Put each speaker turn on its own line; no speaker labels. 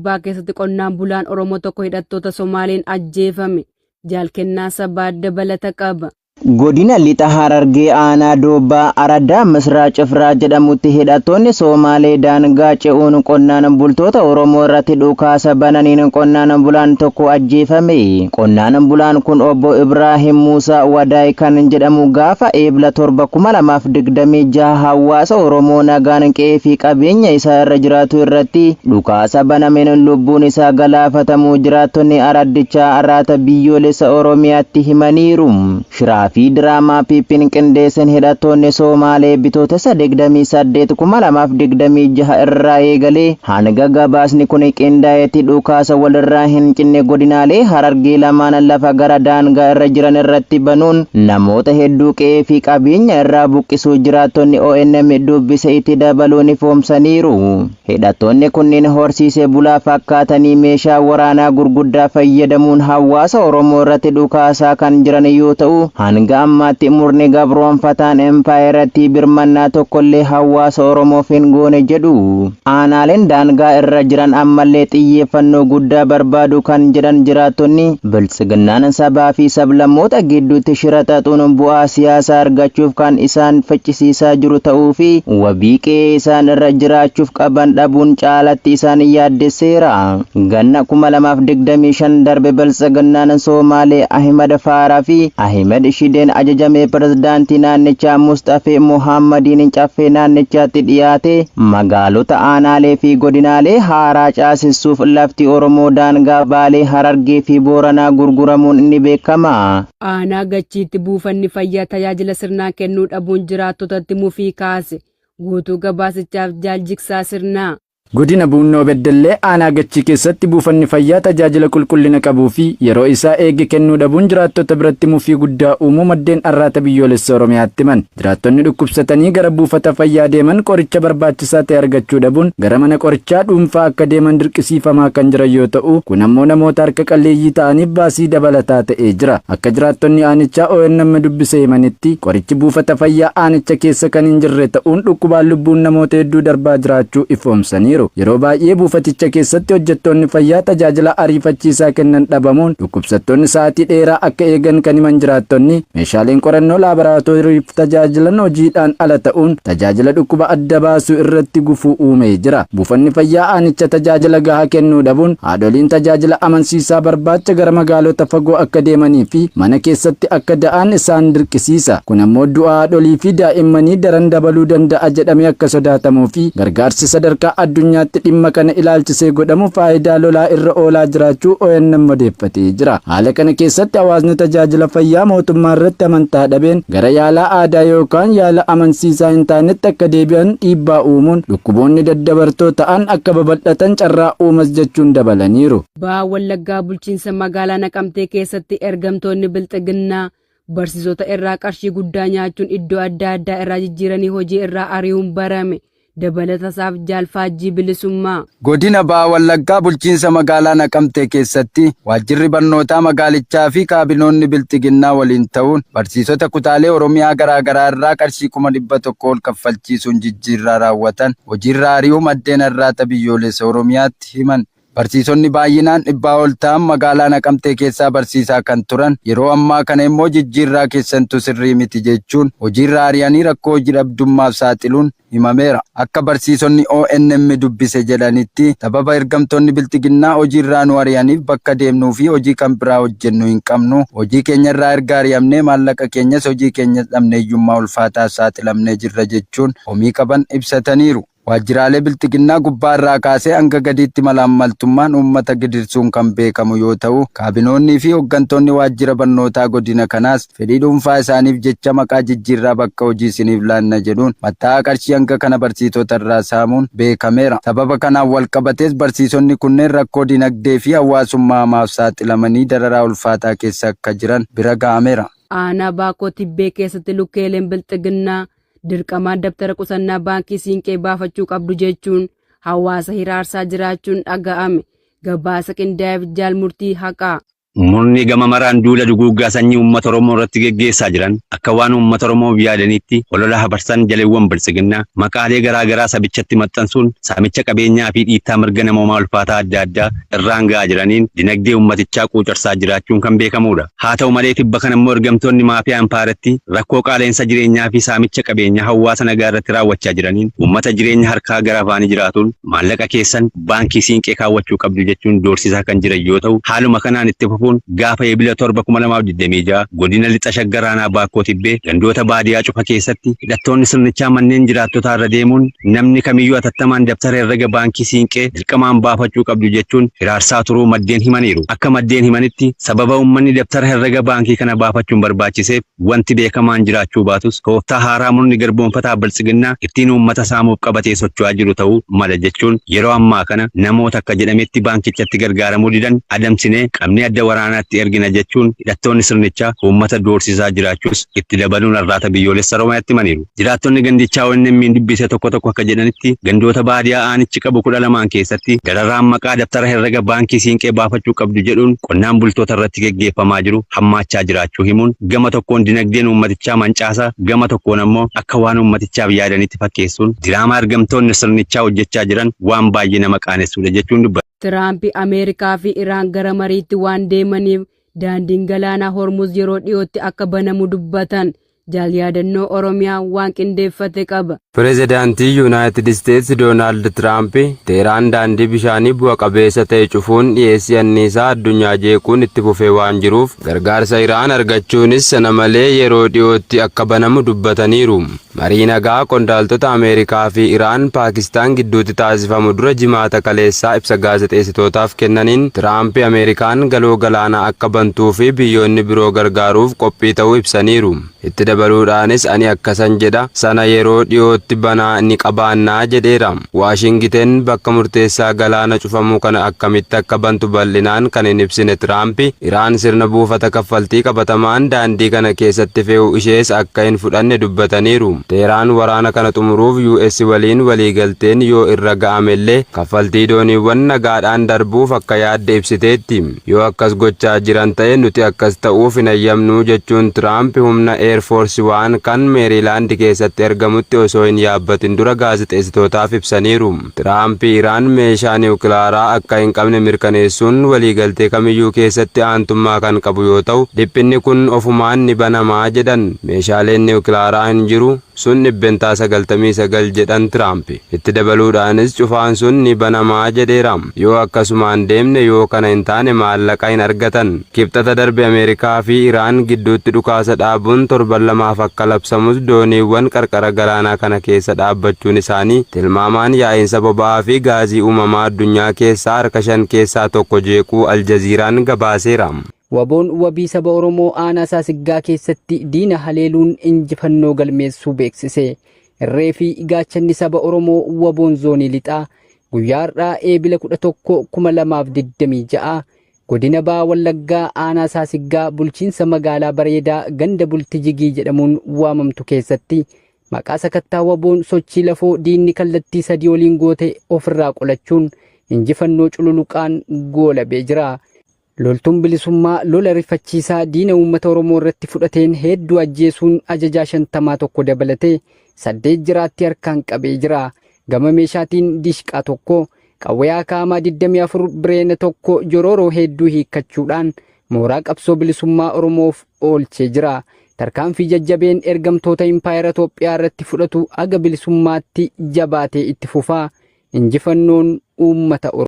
Kibbaa keessatti qonnaan bulaan Oromoo tokko hidhattoota Somaaliin ajjeefame. Jaalkennaa sabaa dabalata qaba.
Godina lixa Harargee aanaa Doobbaa Aradaa Misraa Cifraa jedhamutti hidhattoonni Somaalee daangaa ce'uun qonnaan bultoota Oromoo irratti dhukaasa bananiin qonnaan bulaan tokko ajjeefame. Qonnaan bulaan kun obbo Ibraahim Muusaa Wadaay kan jedhamu gaafa eebla 7/2026 hawaasa Oromoo nagaan qe'ee fi qabeenya isaa irra jiraatu irratti dhukaasa banameen lubbuun isaa galaafatamuu jiraattonni araddichaa arraata biyyoolessa Oromiyaatti himaniiru. fi diraamaa Piipin qindeessan hidhattoonni Somaalee bitootessa 28/2026 irraa eegalee hanga gabaasni kun qindaa'etti dhukaasa walirraa hin cinne godinaalee Harargee lamaan lafa gara daangaa irra jiran irratti banuun namoota hedduu qe'ee fi qabeenya irraa buqqisuu jiraattonni ONM dubbise itti dabaluun ifoomsaniiru. Hidhattoonni kunniin horsiisee bulaa fakkaatanii meeshaa waraanaa gurguddaa fayyadamuun hawaasa Oromoo irratti dhukaasaa kan jiran yoo ta'u hanga ammaatti murni gabroonfataan empaayeratti birmannaa tokkollee hawaasa Oromoof hin goone jedhu. Aanaaleen daangaa irra jiran ammallee xiyyeeffannoo guddaa barbaadu kan jedhan jiraattonni biltsiginnaan sabaa fi sablammoota gidduutti shira xaxuun bu'aa siyaasaa argachuuf kan isaan faccisiisaa jiru ta'uu fi wabii qe'ee isaan irra jiraachuuf qaban dhabuun caalatti isaan yaaddesseera. Ganna 2025 darbe biltsiginnaan Somaalee Ahmed Faaraa fi Ahmed Shideen ajajamee pirezidaantii naannichaa Mustafee Muhammadiin caffee naannichaatti dhiyaate magaalota aanaalee fi godinaalee haaraa caasisuuf lafti Oromoo daangaa Baalee Harargee fi Booranaa gurguramuun ni beekama.
Aanaa Gachiitti buufanni fayyaa tajaajila sirnaa kennuu dhabuun jiraattotatti mufii kaase. Guutuu gabaasichaaf Jaaljiksaa Sirnaa.
Godina Buunoo Beddellee aanaa Gachii keessatti buufanni fayyaa tajaajila qulqullina qabuu fi yeroo isaa eege kennuu dhabuun jiraattota biratti mufii guddaa uumuu maddeen arraata biyyoolessa Oromiyaatti himan. Jiraattonni dhukkubsatanii gara buufata fayyaa deeman qoricha barbaachisaa ta'e argachuu dhabuun gara mana qorichaa dhuunfaa akka deeman dirqisiifamaa kan jiran yoo ta'u kun ammoo namoota harka qalleeyyii ta'aniif baasii dabalataa ta'ee jira. Akka jiraattonni aanichaa ONM dubbise himanitti qorichi buufata fayyaa aanicha keessa kan hin jirre ta'uun dhukkubaan lubbuun namoota hedduu darbaa jiraachuu ifoomsaniiru. Yeroo baay'ee buufaticha keessatti hojjettoonni fayyaa tajaajila ariifachiisaa kennan dhabamuun dhukkubsattoonni sa'aatii dheeraa akka eegan kan himan jiraattonni meeshaaleen qorannoo laaboraatooriif tajaajilan hojiidhaan ala ta'uun tajaajila dhukkuba adda baasuu irratti gufuu uumee jira. Buufanni fayyaa aanicha tajaajila gahaa kennuu dhabuun haadholiin tajaajila amansiisaa barbaacha gara magaalota fagoo akka deemanii fi mana keessatti akka da'an isaan dirqisiisa. Kun ammoo du'a haadholii fi daa'immanii daran dabaluu danda'a jedhamee akka sodaatamuu fi gargaarsi sadarkaa addunyaatti dhimma kana ilaalchisee godhamu faayidaa lolaa irra oolaa jiraachuu ONM odeeffatee jira. Haala kana keessatti hawaasni tajaajila fayyaa mootummaa irratti amantaa dhabeen gara yaala aadaa yookaan yaala amansiisaa hin taanetti akka deebi'an dhiibbaa uumuun dhukkuboonni daddabartoo ta'an akka babal'atan carraa uumas jechuun dabalaniiru.
Ba'aa Wallaggaa bulchiinsa magaalaa Naqamtee keessatti ergamtoonni bilxiginnaa barsiisota irraa qarshii guddaa nyaachuun iddoo adda addaa irraa jijjiiranii hojii irraa ari'uun barame. Dabalatasaaf Jaalfaajjii Bilisummaa.
Godina Ba'aa Wallaggaa bulchiinsa magaalaa Naqamtee keessatti waajjirri barnootaa magaalichaa fi kaabinoonni bilxiginnaa waliin ta'uun barsiisota kutaalee Oromiyaa garaagaraa irraa qarshii 100,000 ol kaffalchiisuun jijjiirraa raawwatan hojiirraa ari'uu maddeen arraata biyyoolessa Oromiyaatti himan. Barsiisonni baay'inaan 100 ol ta'an magaalaa Naqamtee keessaa barsiisaa kan turan yeroo ammaa kana immoo jijjiirraa keessantu sirrii miti jechuun hojiirraa ari'anii rakkoo hojii dhabdummaaf saaxiluun himameera. Akka barsiisonni ONM dubbise jedhanitti sababa ergamtoonni bilxiginnaa hojiirraa nu ari'aniif bakka deemnuu fi hojii kan biraa hojjennu hin qabnu. Hojii keenya irraa erga ari'amnee maallaqa keenyas hojii keenyas dhabnee hiyyummaa ulfaataaf saaxilamnee jirra jechuun komii qaban ibsataniiru. Waajjiraalee bilxiginnaa gubbaa irraa kaasee hanga gadiitti malaammaltummaan uummata gidirsuun kan beekamu yoo ta'u kaabinoonnii fi hooggantoonni waajjira barnootaa godina kanaas fedhii dhuunfaa isaaniif jecha maqaa jijjiirraa bakka hojii isiniif laanna jedhuun matta'aa qarshii hanga kana barsiisota irraa saamuun beekameera. Sababa kanaan walqabatees barsiisonni kunneen rakkoo dinagdee fi hawaasummaa hamaaf saaxilamanii dararaa ulfaataa keessa akka jiran bira ga'ameera.
Aanaa Baakoo Tibbee keessatti lukkeeleen bilxiginnaa dirqamaan dabtara qusannaa baankii siinqee baafachuu qabdu jechuun hawaasa hiraarsaa jiraachuun dhaga'ame. Gabaasa qindaa'eef Jaalmurtii Haqaa.
murni gama maraan duula duguuggaa sanyii uummata Oromoo irratti geggeessaa jiran akka waan uummata Oromoo yaadaniitti olola habarsan jaleewwan biltsiginnaa maqaalee garaagaraa sabichatti maxxansuun saamicha qabeenyaa fi dhiittaa mirga namoomaa ulfaataa adda addaa irraan ga'aa jiraniin dinagdee uummatichaa quucarsaa jiraachuun kan beekamudha. Haa ta'u malee tibba kana immoo ergamtoonni maafiyaa Empaaretti rakkoo qaaleensa jireenyaa fi saamicha qabeenyaa hawaasa nagaa irratti raawwachaa jiraniin uummata jireenya harkaa gara afaanii jiraatuun maallaqa keessan baankii siinqee kaawwachuu qabdu jechuun doorsisaa kan jiran yoo ta'u haaluma kanaan itti fufuun gaafa eebila 7/2026 godina lixa shaggaraanaa Baakkoo Tibbee gandoota baadiyaa cufa keessatti hidhattoonni sirnichaa manneen jiraattotaa irra deemuun namni kamiyyuu atattamaan dabtara herrega baankii siinqee dirqamaan baafachuu qabdu jechuun hiraarsaa turuu maddeen himaniiru. Akka maddeen himanitti sababa uummanni dabtara herrega baankii kana baafachuun barbaachiseef wanti beekamaan jiraachuu baatus tooftaa haaraa murni garboonfataa biltsiginnaa ittiin uummata saamuuf qabatee socho'aa jiru ta'uu mala jechuun yeroo ammaa kana namoota akka jedhametti baankichatti gargaaramuu didan adamsinee qabnee adda waraanaatti ergina jechuun hidhattoonni sirnichaa uummata doorsisaa jiraachuus itti dabaluun arraata biyyoolessa Oromiyaatti himaniiru. Jiraattonni gandichaa ONN dubbise tokko akka jedhanitti gandoota baadiyaa aanichi qabu 12 keessatti dararaan maqaa dabtara herrega baankii siinqee baafachuu qabdu jedhuun qonnaan bultoota irratti geggeeffamaa jiru hammaachaa jiraachuu himuun gama tokkoon dinagdeen uummatichaa mancaasaa gama tokkoon ammoo akka waan uummatichaaf yaadanitti fakkeessuun diraamaa ergamtoonni sirnichaa hojjechaa jiran waan baay'ee nama qaanessuudha jechuun dubbata.
Tiraamp Ameerikaa fi Iraan gara mariitti waan deemaniif daandiin galaanaa Hormuz yeroo dhiyootti akka banamu dubbatan. Jaal yaadannoo Oromiyaa waan qindeeffate qaba.
Pireezidaantii Yuunaayitid Isteetsi Doonaald Tiraamp Teheraan daandii bishaanii bu'a qabeessa ta'e cufuun dhiyeessii anniisaa addunyaa jeequun itti fufee waan jiruuf gargaarsa Iraan argachuunis sana malee yeroo dhiyootti akka banamu dubbataniiru. Marii nagaa qondaaltota Ameerikaa fi Iraan Paakistaan gidduutti taasifamu dura jimaata kaleessaa ibsa gaazexeessitootaaf kennaniin Tiraamp Ameerikaan galoo galaanaa akka bantuu fi biyyoonni biroo gargaaruuf qophii ta'uu ibsaniiru. Itti dabaluudhaanis ani akkasan jedha sana yeroo dhiyootti banaa ni qabaannaa jedheera. Waashingiten bakka murteessaa galaana cufamuu kana akkamitti akka bantu bal'inaan kan hin ibsine Tiraamp Iraan sirna buufata kaffaltii qabatamaan daandii kana keessatti fe'u ishees akka hin fudhanne dubbataniiru. Teheraan waraana kana xumuruuf US waliin waliigalteen yoo irra ga'amellee kaffaltii dooniiwwan nagaadhaan darbuuf akka yaadde ibsiteetti. Yoo akkas gochaa jiran ta'e nuti akkas ta'uuf hin ayyamnuu jechuun Tiraamp humna Air Force One kan Meerilaand keessatti argamutti osoo hin yaabbatin dura gaazexeessitootaaf ibsaniiru. Tiraamp Iraan meeshaa niwukilaaraa akka hin qabne mirkaneessuun waliigaltee kamiyyuu keessatti aantummaa kan qabu yoo ta'u dhiphinni kun ofumaan ni banamaa jedhan. Meeshaaleen niwukilaaraa hin jiru sun dhibbentaa 99 jedhan Tiraamp. Itti dabaluudhaanis cufaan sun ni banamaa jedheera. Yoo akkasumaan deemne yoo kana hin taane maallaqa hin argatan. Kibxata darbe Ameerikaa fi Iraan gidduutti dhukaasa dhaabuun torban lamaaf akka labsamus dooniiwwan qarqara galaanaa kana keessa dhaabbachuun isaanii tilmaamaan yaa'insa boba'aa fi gaazii uumamaa addunyaa keessaa harka 5 keessaa tokko jeequu Aljaziiraan gabaaseera.
Waboon wabii saba Oromoo aanaa Saasiggaa keessatti diina haleeluun injifannoo galmeessuu beeksise. Irree fi gaachanni saba Oromoo waboon zoonii lixaa guyyaa har'aa eebila 11/2026 godina Baa Wallaggaa aanaa Saasiggaa bulchiinsa magaalaa Bareedaa ganda bulti jigii jedhamuun waamamtu keessatti maqaa sakattaa waboon sochii lafoo diinni kallattii 3 waliin goote ofirraa qolachuun injifannoo cululuqaan goolabee jira. Loltuun bilisummaa lola rifachiisaa diina uummata Oromoo irratti fudhateen hedduu ajjeesuun ajajaa 51 dabalatee 8 jiraatti harkaan qabee jira. Gama meeshaatiin dishqaa tokko qawwee kaamaa 24 bireena tokko jorooroo hedduu hiikkachuudhaan mooraa qabsoo bilisummaa Oromoof oolchee jira. Tarkaanfii jajjabeen ergamtoota Impaayera Itoophiyaa irratti fudhatu aga bilisummaatti jabaatee itti fufaa. Injifannoon uummata Oromoo.